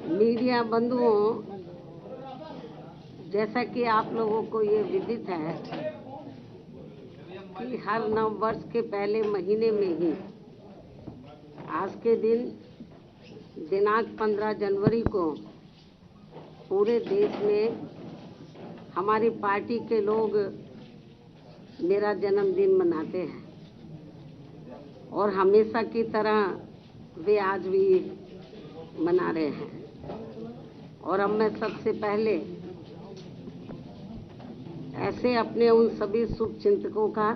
Media बंधुओं, जैसा कि आप लोगों को ये विदित है कि हर नव वर्ष के पहले महीने में ही आज के दिन दिनांक 15 जनवरी को पूरे देश में हमारी पार्टी के लोग मेरा जन्मदिन मनाते हैं और हमेशा की तरह वे आज भी मना रहे हैं। और अब मैं सबसे पहले ऐसे अपने उन सभी शुभचिंतकों का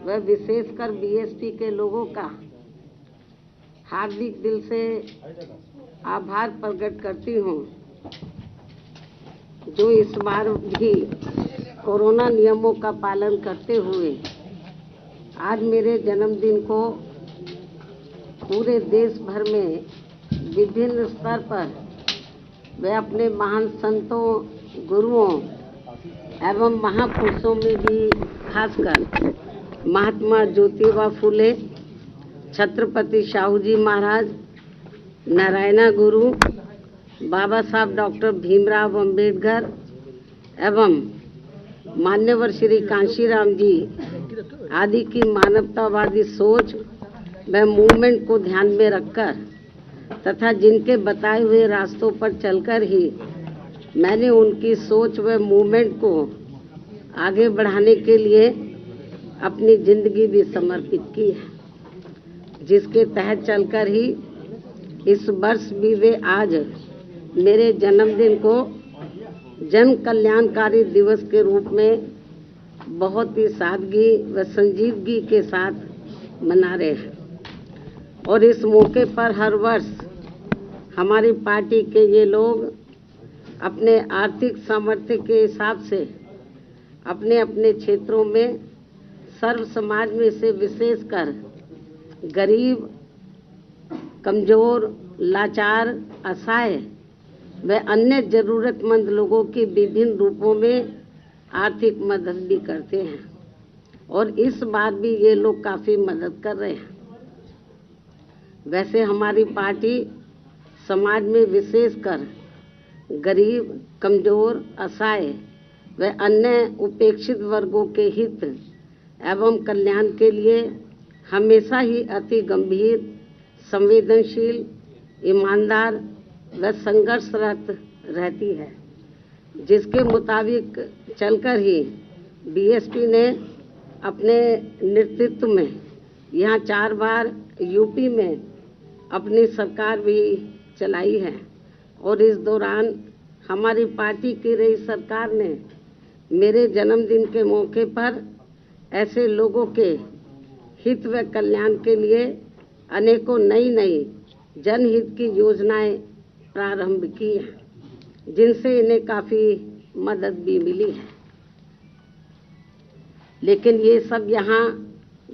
व विशेषकर बीएसपी के लोगों का हार्दिक दिल से आभार प्रकट करती हूँ, जो इस बार भी कोरोना नियमों का पालन करते हुए आज मेरे जन्मदिन को पूरे देश भर में विभिन्न स्तर पर वे अपने महान संतों, गुरुओं एवं महापुरुषों में भी खासकर महात्मा ज्योतिबा फुले, छत्रपति शाहू जी महाराज, नारायणा गुरु, बाबा साहब डॉक्टर भीमराव अंबेडकर एवं मान्यवर श्री कांशीराम जी आदि की मानवतावादी सोच व मूवमेंट को ध्यान में रखकर तथा जिनके बताए हुए रास्तों पर चलकर ही मैंने उनकी सोच व मूवमेंट को आगे बढ़ाने के लिए अपनी जिंदगी भी समर्पित की है, जिसके तहत चलकर ही इस वर्ष भी वे आज मेरे जन्मदिन को जन कल्याणकारी दिवस के रूप में बहुत ही सादगी व संजीदगी के साथ मना रहे हैं। और इस मौके पर हर वर्ष हमारी पार्टी के ये लोग अपने आर्थिक सामर्थ्य के हिसाब से अपने अपने क्षेत्रों में सर्व समाज में से विशेषकर गरीब, कमजोर, लाचार, असहाय व अन्य जरूरतमंद लोगों की विभिन्न रूपों में आर्थिक मदद भी करते हैं और इस बार भी ये लोग काफ़ी मदद कर रहे हैं। वैसे हमारी पार्टी समाज में विशेषकर गरीब, कमजोर, असहाय व अन्य उपेक्षित वर्गों के हित एवं कल्याण के लिए हमेशा ही अति गंभीर, संवेदनशील, ईमानदार व संघर्षरत रहती है, जिसके मुताबिक चलकर ही बीएसपी ने अपने नेतृत्व में यहाँ 4 बार यूपी में अपनी सरकार भी चलाई है। और इस दौरान हमारी पार्टी की रही सरकार ने मेरे जन्मदिन के मौके पर ऐसे लोगों के हित व कल्याण के लिए अनेकों नई जनहित की योजनाएं प्रारंभ की हैं, जिनसे इन्हें काफ़ी मदद भी मिली है। लेकिन ये सब यहाँ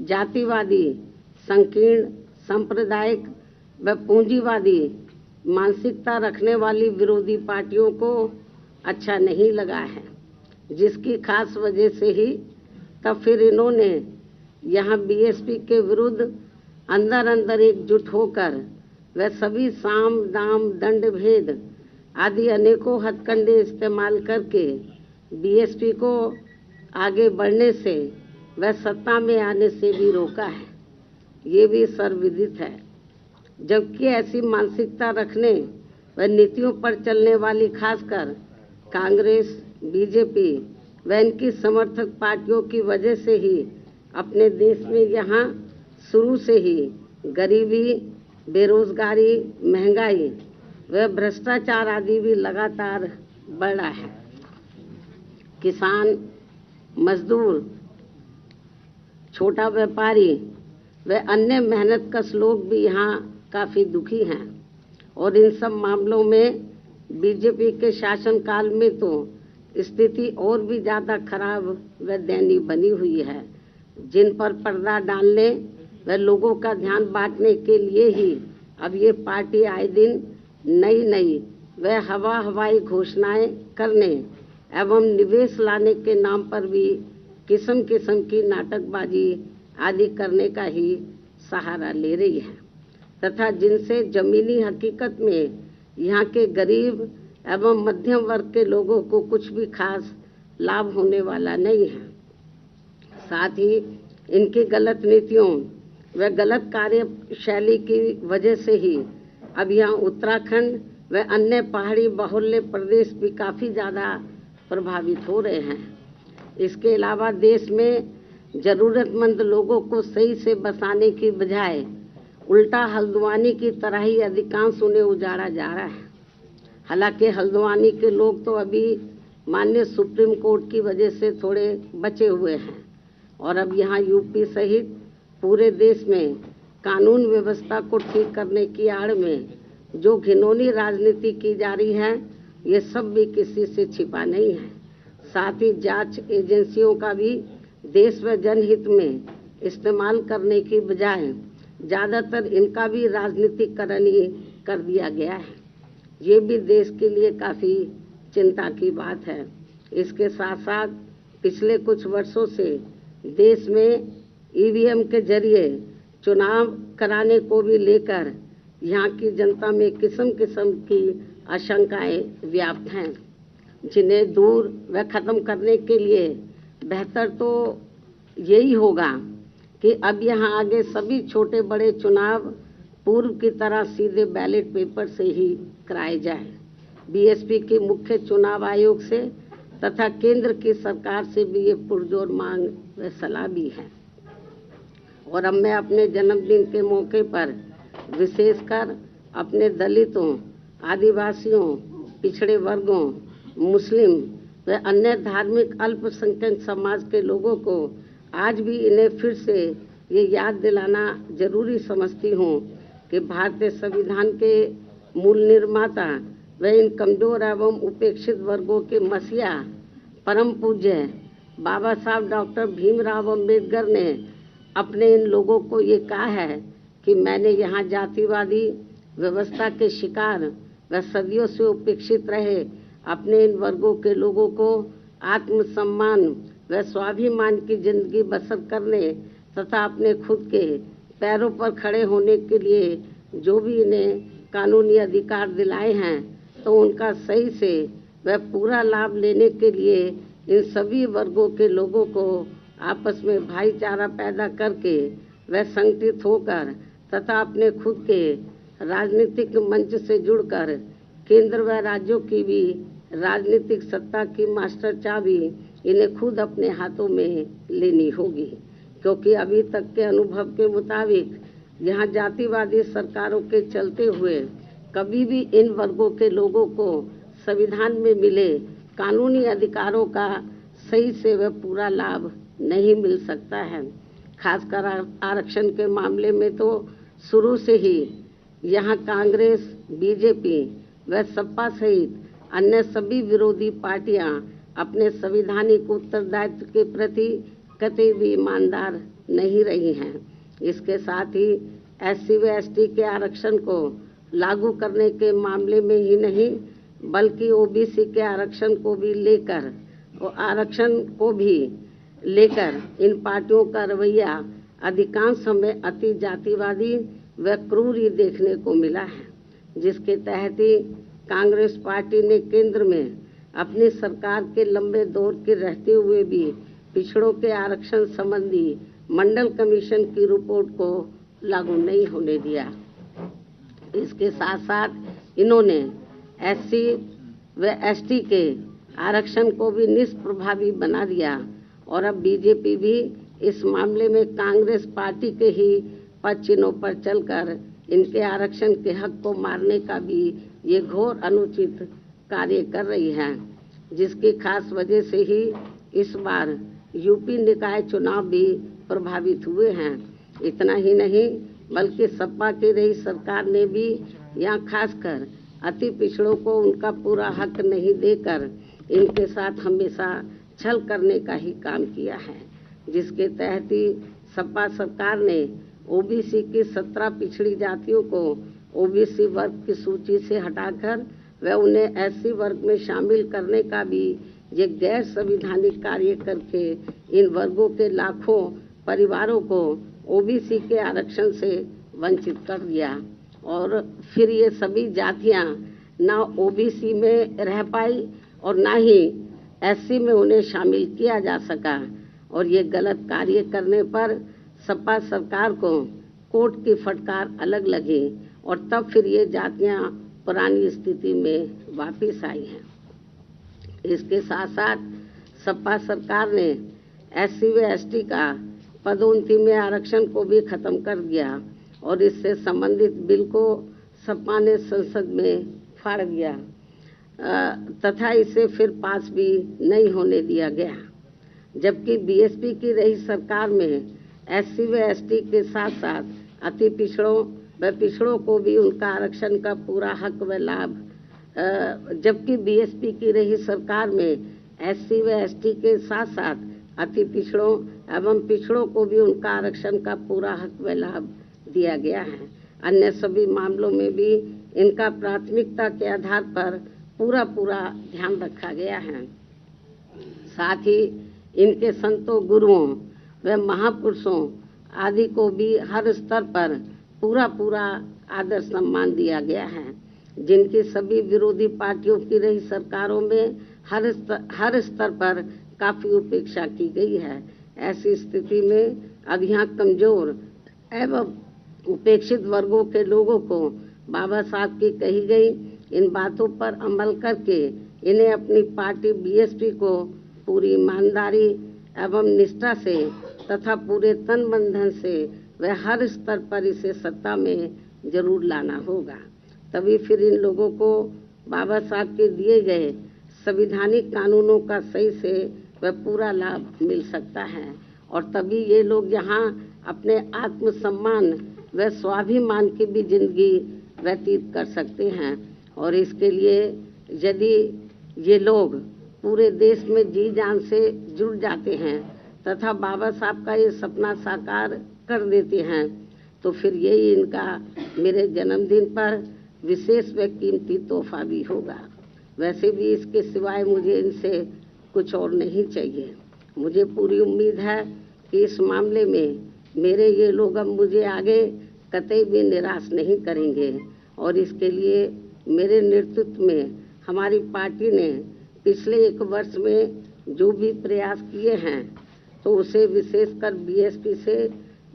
जातिवादी, संकीर्ण, सांप्रदायिक व पूंजीवादी मानसिकता रखने वाली विरोधी पार्टियों को अच्छा नहीं लगा है, जिसकी खास वजह से ही तब फिर इन्होंने यहाँ बीएसपी के विरुद्ध अंदर एकजुट होकर व सभी साम, दाम, दंड भेद आदि अनेकों हथकंडे इस्तेमाल करके बीएसपी को आगे बढ़ने से व सत्ता में आने से भी रोका है। ये भी सर्वविदित है। जबकि ऐसी मानसिकता रखने व नीतियों पर चलने वाली खासकर कांग्रेस, बीजेपी व इनकी समर्थक पार्टियों की वजह से ही अपने देश में यहाँ शुरू से ही गरीबी, बेरोजगारी, महंगाई व भ्रष्टाचार आदि भी लगातार बढ़ रहा है। किसान, मजदूर, छोटा व्यापारी व अन्य मेहनतकश लोग भी यहाँ काफ़ी दुखी हैं और इन सब मामलों में बीजेपी के शासनकाल में तो स्थिति और भी ज़्यादा खराब व दयनीय बनी हुई है, जिन पर पर्दा डालने व लोगों का ध्यान बांटने के लिए ही अब ये पार्टी आए दिन नई व हवाई घोषणाएं करने एवं निवेश लाने के नाम पर भी किस्म की नाटकबाजी आदि करने का ही सहारा ले रही है तथा जिनसे जमीनी हकीकत में यहाँ के गरीब एवं मध्यम वर्ग के लोगों को कुछ भी खास लाभ होने वाला नहीं है। साथ ही इनकी गलत नीतियों व गलत कार्यशैली की वजह से ही अब यहाँ उत्तराखंड व अन्य पहाड़ी बाहुल्य प्रदेश भी काफ़ी ज़्यादा प्रभावित हो रहे हैं। इसके अलावा देश में ज़रूरतमंद लोगों को सही से बसाने की बजाय उल्टा हल्द्वानी की तरह ही अधिकांश उन्हें उजाड़ा जा रहा है। हालांकि हल्द्वानी के लोग तो अभी माननीय सुप्रीम कोर्ट की वजह से थोड़े बचे हुए हैं और अब यहाँ यूपी सहित पूरे देश में कानून व्यवस्था को ठीक करने की आड़ में जो घिनौनी राजनीति की जा रही है, ये सब भी किसी से छिपा नहीं है। साथ ही जांच एजेंसियों का भी देश व जनहित में इस्तेमाल करने की बजाय ज़्यादातर इनका भी राजनीतिकरण ही कर दिया गया है। ये भी देश के लिए काफ़ी चिंता की बात है। इसके साथ साथ पिछले कुछ वर्षों से देश में ईवीएम के जरिए चुनाव कराने को भी लेकर यहाँ की जनता में किस्म किस्म की आशंकाएं व्याप्त हैं, जिन्हें दूर व ख़त्म करने के लिए बेहतर तो यही होगा कि अब यहाँ आगे सभी छोटे बड़े चुनाव पूर्व की तरह सीधे बैलेट पेपर से ही कराए जाए। बीएसपी के मुख्य चुनाव आयोग से तथा केंद्र की सरकार से भी ये पुरजोर मांग व सलाह भी है। और अब मैं अपने जन्मदिन के मौके पर विशेषकर अपने दलितों, आदिवासियों, पिछड़े वर्गों, मुस्लिम व अन्य धार्मिक अल्पसंख्यक समाज के लोगों को आज भी इन्हें फिर से ये याद दिलाना जरूरी समझती हूँ कि भारतीय संविधान के मूल निर्माता व इन कमजोर एवं उपेक्षित वर्गों के मसीहा परम पूज्य बाबा साहब डॉक्टर भीमराव अंबेडकर ने अपने इन लोगों को ये कहा है कि मैंने यहाँ जातिवादी व्यवस्था के शिकार व सदियों से उपेक्षित रहे अपने इन वर्गों के लोगों को आत्मसम्मान व स्वाभिमान की जिंदगी बसर करने तथा अपने खुद के पैरों पर खड़े होने के लिए जो भी इन्हें कानूनी अधिकार दिलाए हैं, तो उनका सही से वह पूरा लाभ लेने के लिए इन सभी वर्गों के लोगों को आपस में भाईचारा पैदा करके वह संगठित होकर तथा अपने खुद के राजनीतिक मंच से जुड़कर केंद्र व राज्यों की भी राजनीतिक सत्ता की मास्टर चाबी इन्हें खुद अपने हाथों में लेनी होगी, क्योंकि अभी तक के अनुभव के मुताबिक यहाँ जातिवादी सरकारों के चलते हुए कभी भी इन वर्गों के लोगों को संविधान में मिले कानूनी अधिकारों का सही से वह पूरा लाभ नहीं मिल सकता है। खासकर आरक्षण के मामले में तो शुरू से ही यहाँ कांग्रेस, बीजेपी व सपा सहित अन्य सभी विरोधी पार्टियां अपने संवैधानिक उत्तरदायित्व के प्रति कतई भी ईमानदार नहीं रही हैं। इसके साथ ही एससी व एसटी के आरक्षण को लागू करने के मामले में ही नहीं बल्कि ओबीसी के आरक्षण को भी लेकर इन पार्टियों का रवैया अधिकांश समय अति जातिवादी व क्रूर ही देखने को मिला है, जिसके तहत ही कांग्रेस पार्टी ने केंद्र में अपनी सरकार के लंबे दौर के रहते हुए भी पिछड़ों के आरक्षण संबंधी मंडल कमीशन की रिपोर्ट को लागू नहीं होने दिया। इसके साथ साथ इन्होंने एससी व एसटी के आरक्षण को भी निष्प्रभावी बना दिया और अब बीजेपी भी इस मामले में कांग्रेस पार्टी के ही पद चिन्हों पर चलकर इनके आरक्षण के हक को मारने का भी ये घोर अनुचित कार्य कर रही है, जिसकी खास वजह से ही इस बार यूपी निकाय चुनाव भी प्रभावित हुए हैं। इतना ही नहीं बल्कि सपा की रही सरकार ने भी यहाँ खासकर अति पिछड़ों को उनका पूरा हक नहीं देकर इनके साथ हमेशा छल करने का ही काम किया है, जिसके तहत ही सपा सरकार ने ओबीसी की 17 पिछड़ी जातियों को ओबीसी वर्ग की सूची से हटाकर व उन्हें एससी वर्ग में शामिल करने का भी ये गैर संवैधानिक कार्य करके इन वर्गों के लाखों परिवारों को ओबीसी के आरक्षण से वंचित कर दिया और फिर ये सभी जातियां ना ओबीसी में रह पाई और ना ही एससी में उन्हें शामिल किया जा सका। और ये गलत कार्य करने पर सपा सरकार को कोर्ट की फटकार अलग लगी और तब फिर ये जातियां पुरानी स्थिति में वापस आई हैं। इसके साथ साथ सपा सरकार ने एससी व एसटी का पदोन्नति में आरक्षण को भी खत्म कर दिया और इससे संबंधित बिल को सपा ने संसद में फाड़ दिया तथा इसे फिर पास भी नहीं होने दिया गया। जबकि बीएसपी की रही सरकार में एससी व एसटी के साथ साथ अति पिछड़ों व पिछड़ों को भी उनका आरक्षण का पूरा हक व लाभ जबकि बीएसपी की रही सरकार में एससी व एसटी के साथ साथ अति पिछड़ों एवं पिछड़ों को भी उनका आरक्षण का पूरा हक व लाभ दिया गया है। अन्य सभी मामलों में भी इनका प्राथमिकता के आधार पर पूरा ध्यान रखा गया है। साथ ही इनके संतों, गुरुओं व महापुरुषों आदि को भी हर स्तर पर पूरा आदर सम्मान दिया गया है, जिनकी सभी विरोधी पार्टियों की रही सरकारों में हर स्तर पर काफी उपेक्षा की गई है। ऐसी स्थिति में अब यहाँ कमजोर एवं उपेक्षित वर्गों के लोगों को बाबा साहब की कही गई इन बातों पर अमल करके इन्हें अपनी पार्टी बीएसपी को पूरी ईमानदारी एवं निष्ठा से तथा पूरे तन मन धन से व हर स्तर पर इसे सत्ता में जरूर लाना होगा। तभी फिर इन लोगों को बाबा साहब के दिए गए संवैधानिक कानूनों का सही से व पूरा लाभ मिल सकता है और तभी ये लोग यहाँ अपने आत्मसम्मान व स्वाभिमान की भी जिंदगी व्यतीत कर सकते हैं। और इसके लिए यदि ये लोग पूरे देश में जी जान से जुड़ जाते हैं तथा बाबा साहब का ये सपना साकार कर देते हैं तो फिर यही इनका मेरे जन्मदिन पर विशेष व कीमती तोहफा भी होगा। वैसे भी इसके सिवाय मुझे इनसे कुछ और नहीं चाहिए। मुझे पूरी उम्मीद है कि इस मामले में मेरे ये लोग अब मुझे आगे कतई भी निराश नहीं करेंगे और इसके लिए मेरे नेतृत्व में हमारी पार्टी ने पिछले 1 वर्ष में जो भी प्रयास किए हैं तो उसे विशेषकर बीएसपी से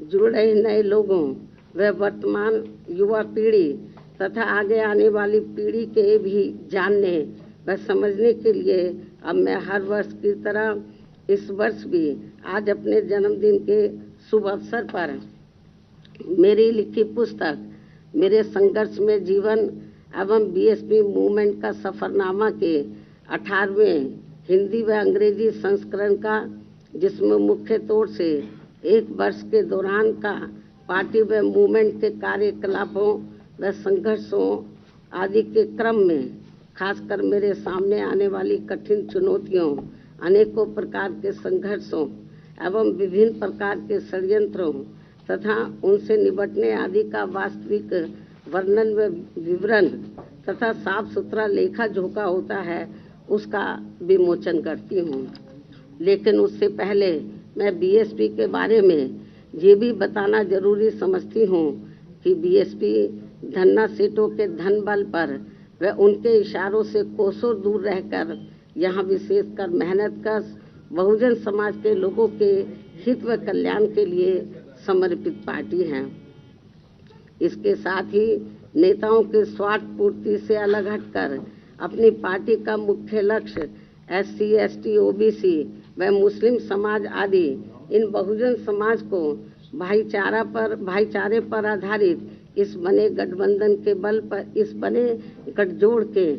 जुड़ रहे नए लोगों व वर्तमान युवा पीढ़ी तथा आगे आने वाली पीढ़ी के भी जानने व समझने के लिए अब मैं हर वर्ष की तरह इस वर्ष भी आज अपने जन्मदिन के शुभ अवसर पर मेरी लिखी पुस्तक मेरे संघर्ष में जीवन एवं बीएसपी मूवमेंट का सफरनामा के 18वें हिंदी व अंग्रेजी संस्करण का, जिसमें मुख्य तौर से 1 वर्ष के दौरान का पार्टी व मूवमेंट के कार्यकलापों व संघर्षों आदि के क्रम में खासकर मेरे सामने आने वाली कठिन चुनौतियों, अनेकों प्रकार के संघर्षों एवं विभिन्न प्रकार के षड्यंत्रों तथा उनसे निपटने आदि का वास्तविक वर्णन व विवरण तथा साफ सुथरा लेखा जोखा होता है उसका विमोचन करती हूँ। लेकिन उससे पहले मैं बीएसपी के बारे में ये भी बताना जरूरी समझती हूँ कि बीएसपी धन्ना सेठों के धन बल पर व उनके इशारों से कोसों दूर रहकर यहाँ विशेषकर मेहनतकश बहुजन समाज के लोगों के हित व कल्याण के लिए समर्पित पार्टी है। इसके साथ ही नेताओं के स्वार्थ पूर्ति से अलग हटकर अपनी पार्टी का मुख्य लक्ष्य एससी, एसटी, ओबीसी व मुस्लिम समाज आदि इन बहुजन समाज को भाईचारे पर आधारित इस बने गठबंधन के बल पर, इस बने गठजोड़ के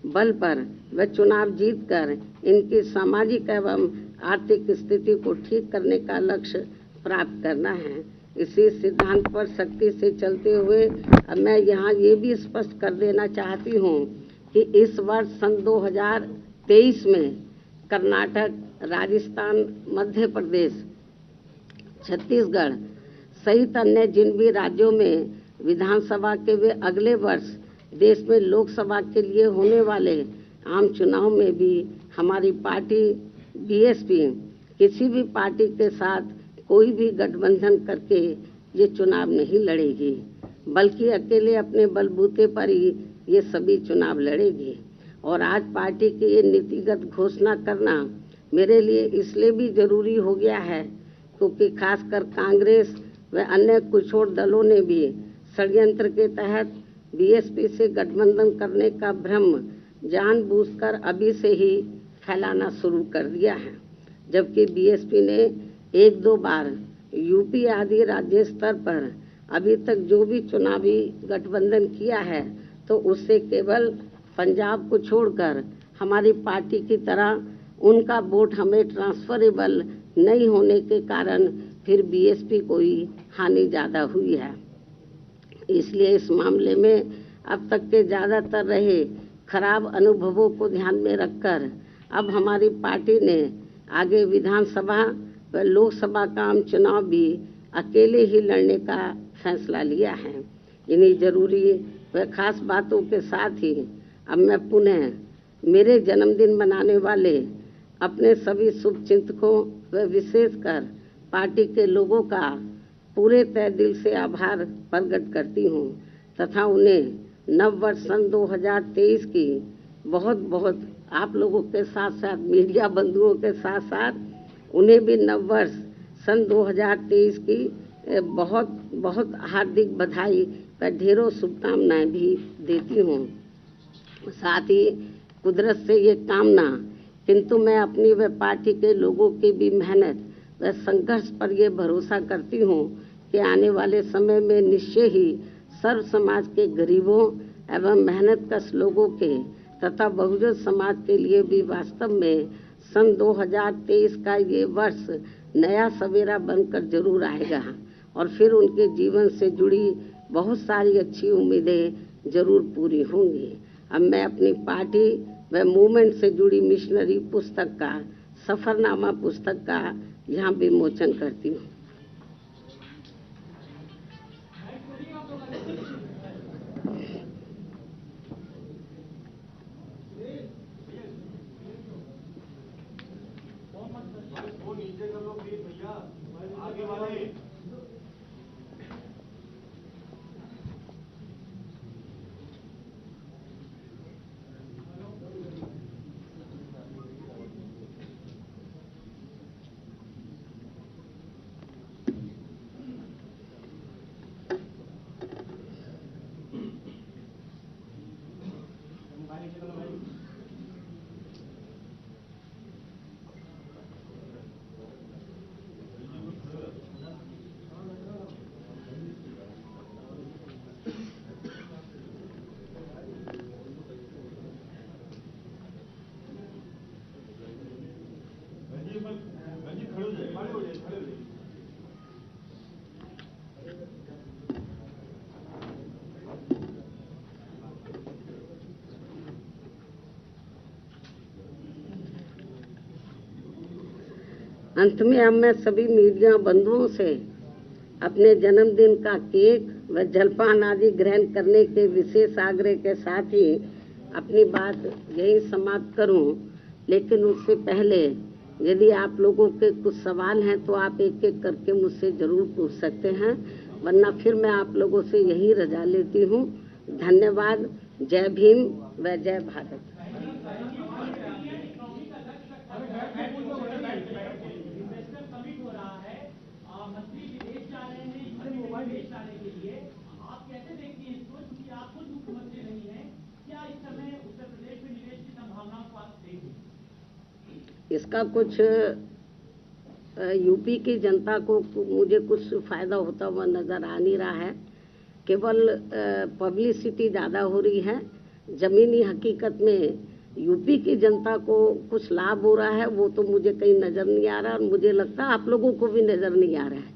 बल पर व चुनाव जीतकर इनकी सामाजिक एवं आर्थिक स्थिति को ठीक करने का लक्ष्य प्राप्त करना है। इसी सिद्धांत पर सख्ती से चलते हुए अब मैं यहाँ ये भी स्पष्ट कर देना चाहती हूँ कि इस वर्ष सन 2023 में कर्नाटक, राजस्थान, मध्य प्रदेश, छत्तीसगढ़ सहित अन्य जिन भी राज्यों में विधानसभा के वे अगले वर्ष देश में लोकसभा के लिए होने वाले आम चुनाव में भी हमारी पार्टी बीएसपी किसी भी पार्टी के साथ कोई भी गठबंधन करके ये चुनाव नहीं लड़ेगी, बल्कि अकेले अपने बलबूते पर ही ये सभी चुनाव लड़ेगी। और आज पार्टी की ये नीतिगत घोषणा करना मेरे लिए इसलिए भी जरूरी हो गया है क्योंकि खासकर कांग्रेस व अन्य कुछोड़ दलों ने भी षड्यंत्र के तहत बीएसपी से गठबंधन करने का भ्रम जानबूझकर अभी से ही फैलाना शुरू कर दिया है, जबकि बीएसपी ने एक दो बार यूपी आदि राज्य स्तर पर अभी तक जो भी चुनावी गठबंधन किया है तो उससे केवल पंजाब को छोड़कर हमारी पार्टी की तरह उनका वोट हमें ट्रांसफरेबल नहीं होने के कारण फिर बीएसपी को ही हानि ज़्यादा हुई है। इसलिए इस मामले में अब तक के ज़्यादातर रहे खराब अनुभवों को ध्यान में रखकर अब हमारी पार्टी ने आगे विधानसभा व लोकसभा का आम चुनाव भी अकेले ही लड़ने का फैसला लिया है। इन्हीं जरूरी व खास बातों के साथ ही अब मैं पुनः मेरे जन्मदिन मनाने वाले अपने सभी शुभचिंतकों व विशेषकर पार्टी के लोगों का पूरे तय दिल से आभार प्रकट करती हूँ तथा उन्हें नव वर्ष सन 2023 की बहुत बहुत आप लोगों के साथ साथ मीडिया बंधुओं के साथ साथ उन्हें भी नव वर्ष सन 2023 की बहुत बहुत हार्दिक बधाई व ढेरों शुभकामनाएं भी देती हूँ। साथ ही कुदरत से ये कामना किंतु मैं अपनी व पार्टी के लोगों की भी मेहनत व संघर्ष पर ये भरोसा करती हूँ कि आने वाले समय में निश्चय ही सर्व समाज के गरीबों एवं मेहनतकश लोगों के तथा बहुजन समाज के लिए भी वास्तव में सन 2023 का ये वर्ष नया सवेरा बनकर जरूर आएगा और फिर उनके जीवन से जुड़ी बहुत सारी अच्छी उम्मीदें जरूर पूरी होंगी। अब मैं अपनी पार्टी व मूवमेंट से जुड़ी मिशनरी पुस्तक का सफरनामा पुस्तक का यहाँ विमोचन करती हूँ। अंत में अब मैं सभी मीडिया बंधुओं से अपने जन्मदिन का केक व जलपान आदि ग्रहण करने के विशेष आग्रह के साथ ही अपनी बात यही समाप्त करूं, लेकिन उससे पहले यदि आप लोगों के कुछ सवाल हैं तो आप एक एक करके मुझसे जरूर पूछ सकते हैं, वरना फिर मैं आप लोगों से यही रजा लेती हूं। धन्यवाद। जय भीम व जय भारत। इसका कुछ यूपी की जनता को मुझे कुछ फायदा होता हुआ नजर आ नहीं रहा है, केवल पब्लिसिटी ज़्यादा हो रही है। जमीनी हकीकत में यूपी की जनता को कुछ लाभ हो रहा है वो तो मुझे कहीं नज़र नहीं आ रहा और मुझे लगता है आप लोगों को भी नज़र नहीं आ रहा है।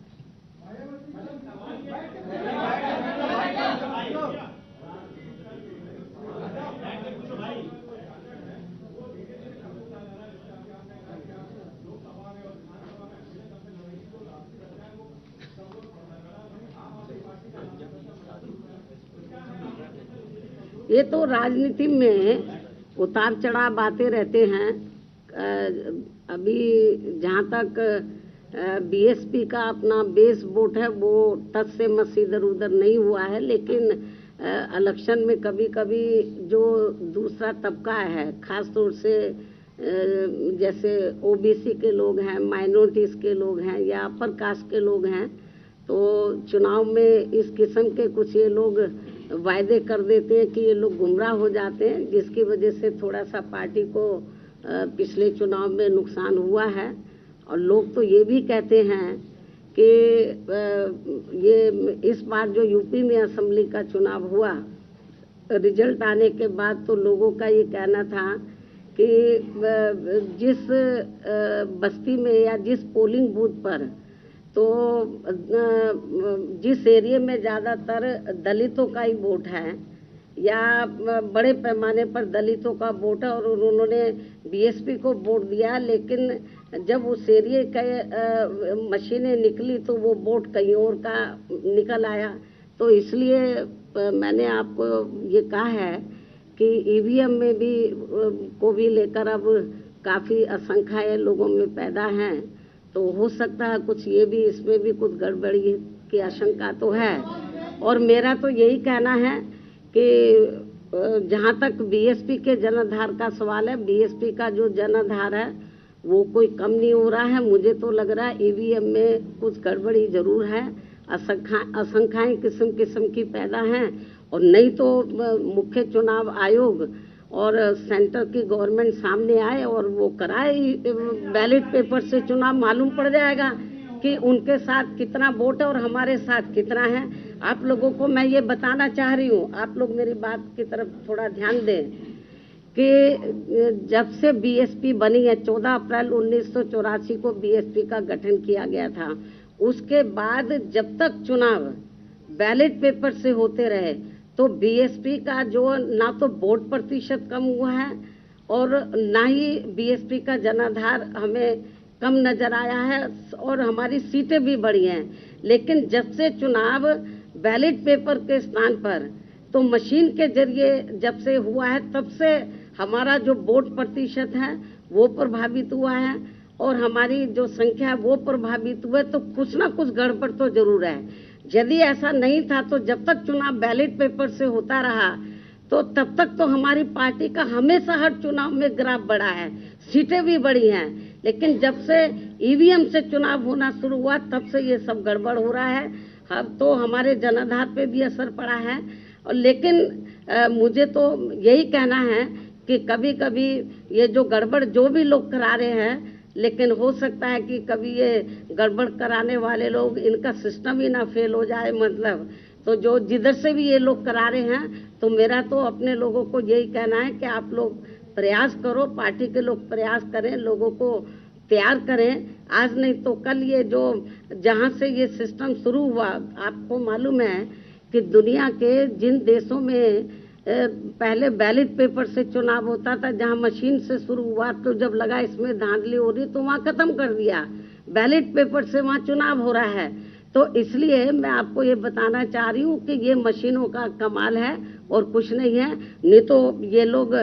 ये तो राजनीति में उतार चढ़ाव बातें रहते हैं। अभी जहाँ तक बीएसपी का अपना बेस वोट है वो टच से मस इधर उधर नहीं हुआ है, लेकिन इलेक्शन में कभी कभी जो दूसरा तबका है, खास तौर से जैसे ओबीसी के लोग हैं, माइनॉरिटीज के लोग हैं या अपर कास्ट के लोग हैं, तो चुनाव में इस किस्म के कुछ ये लोग वायदे कर देते हैं कि ये लोग गुमराह हो जाते हैं, जिसकी वजह से थोड़ा सा पार्टी को पिछले चुनाव में नुकसान हुआ है। और लोग तो ये भी कहते हैं कि ये इस बार जो यूपी में असेंबली का चुनाव हुआ, रिजल्ट आने के बाद तो लोगों का ये कहना था कि जिस बस्ती में या जिस पोलिंग बूथ पर, तो जिस एरिया में ज़्यादातर दलितों का ही वोट है या बड़े पैमाने पर दलितों का वोट है, और उन्होंने बीएसपी को वोट दिया, लेकिन जब उस एरिया का मशीनें निकली तो वो वोट कहीं और का निकल आया। तो इसलिए मैंने आपको ये कहा है कि ईवीएम में भी को भी लेकर अब काफ़ी आशंकाएं लोगों में पैदा हैं, तो हो सकता है कुछ ये भी, इसमें भी कुछ गड़बड़ी की आशंका तो है। और मेरा तो यही कहना है कि जहाँ तक बीएसपी के जनाधार का सवाल है, बीएसपी का जो जनाधार है वो कोई कम नहीं हो रहा है। मुझे तो लग रहा है ईवीएम में कुछ गड़बड़ी जरूर है, आशंकाएं किस्म किस्म की पैदा हैं। और नहीं तो मुख्य चुनाव आयोग और सेंटर की गवर्नमेंट सामने आए और वो कराए बैलेट पेपर से चुनाव, मालूम पड़ जाएगा कि उनके साथ कितना वोट है और हमारे साथ कितना है। आप लोगों को मैं ये बताना चाह रही हूँ, आप लोग मेरी बात की तरफ थोड़ा ध्यान दें कि जब से बीएसपी बनी है, 14 अप्रैल 1984 को बीएसपी का गठन किया गया था, उसके बाद जब तक चुनाव बैलेट पेपर से होते रहे तो बीएसपी का जो ना तो वोट प्रतिशत कम हुआ है और ना ही बीएसपी का जनाधार हमें कम नजर आया है, और हमारी सीटें भी बढ़ी हैं। लेकिन जब से चुनाव बैलेट पेपर के स्थान पर तो मशीन के जरिए जब से हुआ है, तब से हमारा जो वोट प्रतिशत है वो प्रभावित हुआ है और हमारी जो संख्या है वो प्रभावित हुआ है। तो कुछ ना कुछ गड़बड़ तो जरूर है। यदि ऐसा नहीं था तो जब तक चुनाव बैलेट पेपर से होता रहा तो तब तक तो हमारी पार्टी का हमेशा हर चुनाव में ग्राफ बढ़ा है, सीटें भी बढ़ी हैं। लेकिन जब से ईवीएम से चुनाव होना शुरू हुआ तब से ये सब गड़बड़ हो रहा है। अब तो हमारे जनाधार पे भी असर पड़ा है। और लेकिन मुझे तो यही कहना है कि कभी कभी ये जो गड़बड़ जो भी लोग करा रहे हैं, लेकिन हो सकता है कि कभी ये गड़बड़ कराने वाले लोग, इनका सिस्टम ही ना फेल हो जाए, मतलब तो जो जिधर से भी ये लोग करा रहे हैं। तो मेरा तो अपने लोगों को यही कहना है कि आप लोग प्रयास करो, पार्टी के लोग प्रयास करें, लोगों को तैयार करें। आज नहीं तो कल ये जो जहाँ से ये सिस्टम शुरू हुआ, आपको मालूम है कि दुनिया के जिन देशों में पहले बैलेट पेपर से चुनाव होता था, जहां मशीन से शुरू हुआ, तो जब लगा इसमें धांधली हो रही तो वहां खत्म कर दिया, बैलेट पेपर से वहां चुनाव हो रहा है। तो इसलिए मैं आपको ये बताना चाह रही हूँ कि ये मशीनों का कमाल है और कुछ नहीं है। नहीं तो ये लोग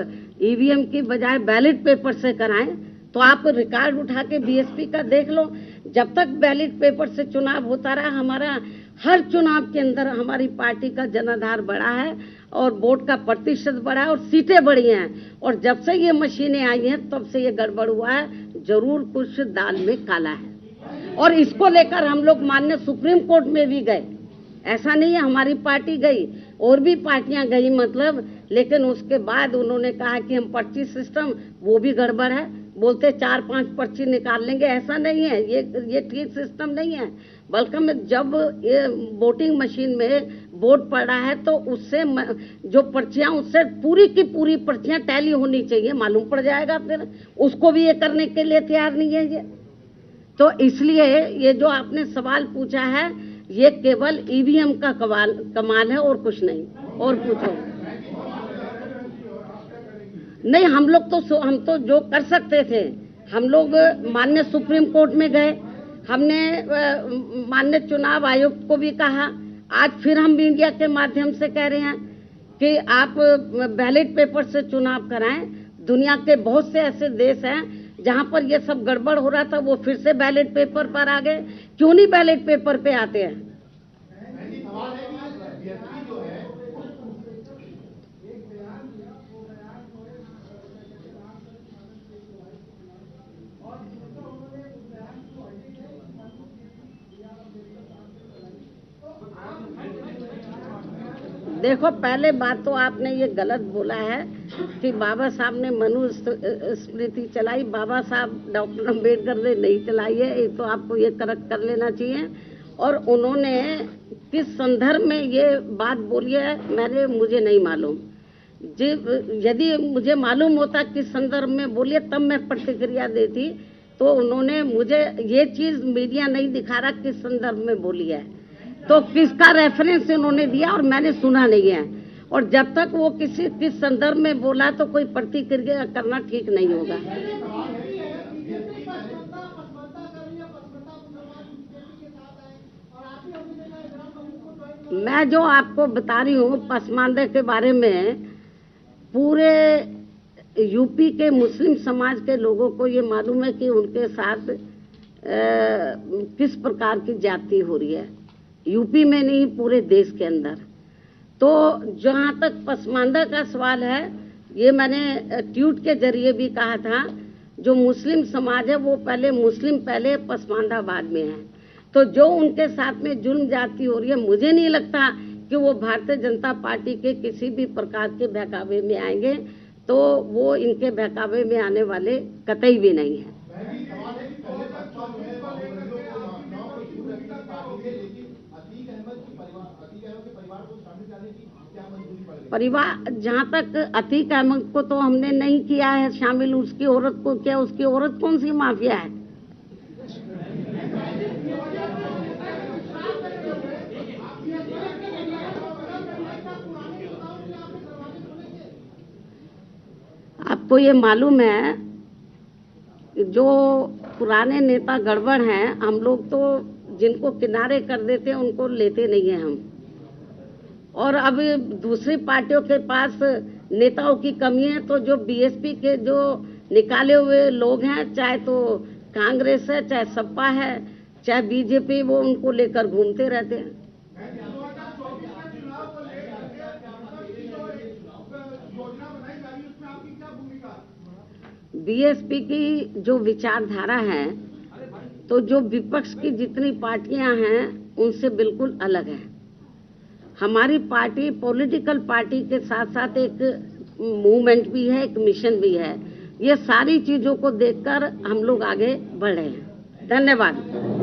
ईवीएम की बजाय बैलेट पेपर से कराएं। तो आप रिकॉर्ड उठा के बीएसपी का देख लो, जब तक बैलेट पेपर से चुनाव होता रहा, हमारा हर चुनाव के अंदर हमारी पार्टी का जनाधार बढ़ा है और वोट का प्रतिशत बढ़ा है और सीटें बढ़ी हैं। और जब से ये मशीनें आई हैं तब से ये गड़बड़ हुआ है। जरूर कुछ दाल में काला है और इसको लेकर हम लोग माननीय सुप्रीम कोर्ट में भी गए। ऐसा नहीं है हमारी पार्टी गई, और भी पार्टियां गई मतलब, लेकिन उसके बाद उन्होंने कहा कि हम पर्ची सिस्टम वो भी गड़बड़ है, बोलते 4-5 पर्ची निकाल लेंगे। ऐसा नहीं है, ये ठीक सिस्टम नहीं है। बल्कि जब ये वोटिंग मशीन में वोट पड़ा है तो उससे जो पर्चियां, उससे पूरी की पूरी पर्चियां टैली होनी चाहिए, मालूम पड़ जाएगा। फिर उसको भी ये करने के लिए तैयार नहीं है ये। तो इसलिए ये जो आपने सवाल पूछा है ये केवल ईवीएम का कमाल है और कुछ नहीं। और पूछो। नहीं, हम तो जो कर सकते थे, हम लोग माननीय सुप्रीम कोर्ट में गए, हमने माननीय चुनाव आयुक्त को भी कहा। आज फिर हम मीडिया के माध्यम से कह रहे हैं कि आप बैलेट पेपर से चुनाव कराएं। दुनिया के बहुत से ऐसे देश हैं जहां पर ये सब गड़बड़ हो रहा था, वो फिर से बैलेट पेपर पर आ गए। क्यों नहीं बैलेट पेपर पे आते हैं? देखो, पहले बात तो आपने ये गलत बोला है कि बाबा साहब ने मनुस्मृति चलाई। बाबा साहब डॉक्टर अम्बेडकर ने नहीं चलाई है, ये तो आपको ये करेक्ट कर लेना चाहिए। और उन्होंने किस संदर्भ में ये बात बोली है मुझे नहीं मालूम। यदि मुझे मालूम होता किस संदर्भ में बोली है तब मैं प्रतिक्रिया देती। तो उन्होंने मुझे ये चीज मीडिया नहीं दिखा रहा किस संदर्भ में बोली है, तो किसका रेफरेंस उन्होंने दिया और मैंने सुना नहीं है। और जब तक वो किस संदर्भ में बोला तो कोई प्रतिक्रिया करना ठीक नहीं होगा। मैं जो आपको बता रही हूँ पसमानदे के बारे में, पूरे यूपी के मुस्लिम समाज के लोगों को ये मालूम है कि उनके साथ किस प्रकार की ज्यादती हो रही है, यूपी में नहीं पूरे देश के अंदर। तो जहाँ तक पसमानदा का सवाल है, ये मैंने ट्वीट के जरिए भी कहा था, जो मुस्लिम समाज है वो मुस्लिम पहले पसमानदा बाद में है। तो जो उनके साथ में जुल्म ज्यादती हो रही है, मुझे नहीं लगता कि वो भारतीय जनता पार्टी के किसी भी प्रकार के बहकावे में आएंगे। तो वो इनके बहकावे में आने वाले कतई भी नहीं है। परिवार, जहाँ तक अतीक अहमद को तो हमने नहीं किया है शामिल, उसकी औरत को क्या, उसकी औरत कौन सी माफिया है? आपको ये मालूम है, जो पुराने नेता गड़बड़ हैं, हम लोग तो जिनको किनारे कर देते हैं उनको लेते नहीं हैं हम। और अब दूसरी पार्टियों के पास नेताओं की कमी है, तो जो बीएसपी के जो निकाले हुए लोग हैं, चाहे तो कांग्रेस है, चाहे सपा है, चाहे बीजेपी, वो उनको लेकर घूमते रहते हैं। बीएसपी की जो विचारधारा है, तो जो विपक्ष की जितनी पार्टियां हैं उनसे बिल्कुल अलग है। हमारी पार्टी पॉलिटिकल पार्टी के साथ साथ एक मूवमेंट भी है, एक मिशन भी है। ये सारी चीजों को देखकर हम लोग आगे बढ़ रहे हैं। धन्यवाद।